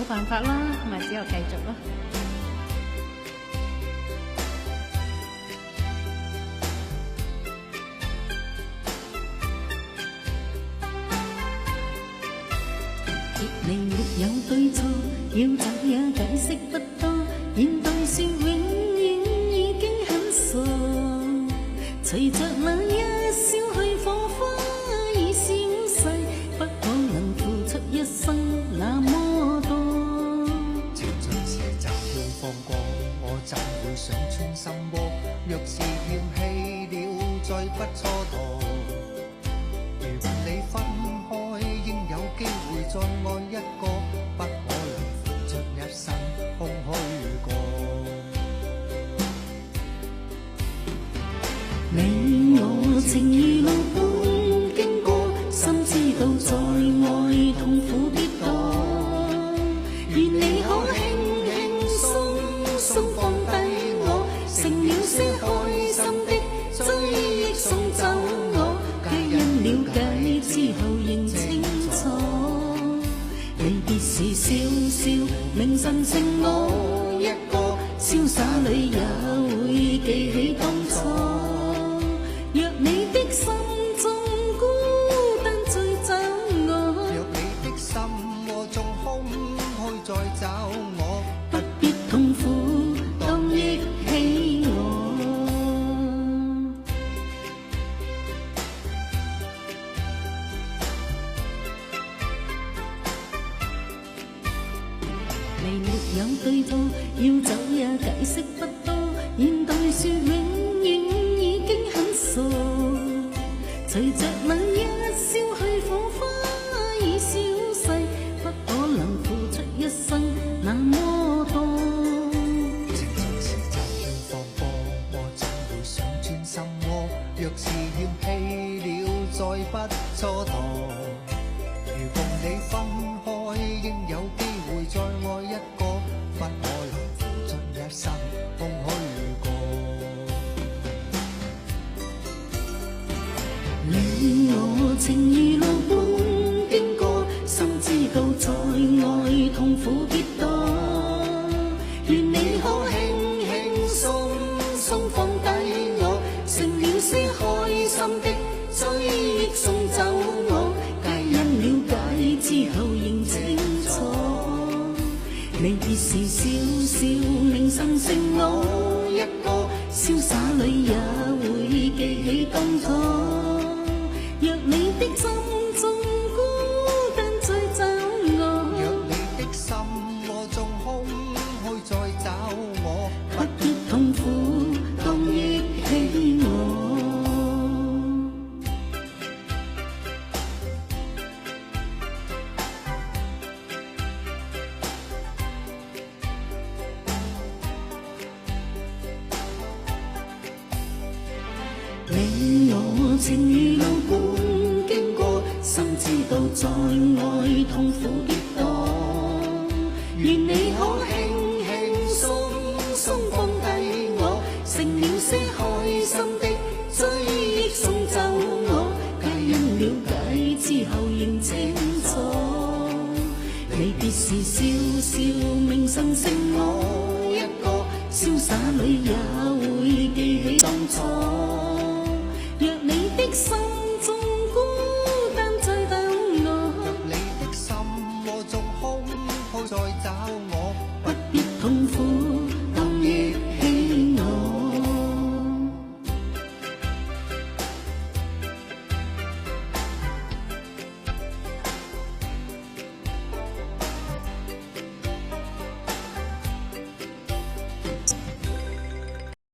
冇辦法啦，咪只有繼續咯。別離沒有對錯，要走也解釋不多，現代說永遠已經很傻。隨着那一消去火花已消逝，不可能付出一生那麼多。情盡時就要放過，我怎會想穿心窩？若是厭棄了，再不蹉跎。如伴你分開，應有機會再愛一個，不可能付出一生空虛過。你我情如路般經過，心知道在愛痛苦跌宕，願你可輕輕鬆鬆放低我，成了些開心的追憶送走我，皆因了解之後認清楚，離別時笑笑明晨剩我一個，瀟灑裏也會記起當初。若你的心中孤單再找我，若你的心窩中空虛再找我，不必痛苦當憶起我。離沒有對錯，要走也解釋不多，現代說永遠已經很傻。隨着那一消去火花已消逝，不可能付出一生那麼多。情盡時就要放過，我怎會想穿心窩？若是厭棄了，再不蹉跎。如共你分開，應有機會再愛一個，不可能付出一生空虛過。你我情如路般經過，心知道在愛痛苦跌宕，願你可輕輕鬆鬆放低我，成了些開心的追憶送走我，皆因了解之後認清楚，離別時笑笑明晨剩我一個，瀟灑裏也會記起當初。若你的心中孤單再找我，若你的心窩中空虛再找我，不必痛苦當憶起我。你我情如路般經過，心知道在愛痛苦跌宕，願你可輕輕鬆鬆放低我，成了些開心的追憶送走我，皆因了解之後認清楚，離別時笑笑明晨剩我一個，瀟灑裏也會記起當初。若你的心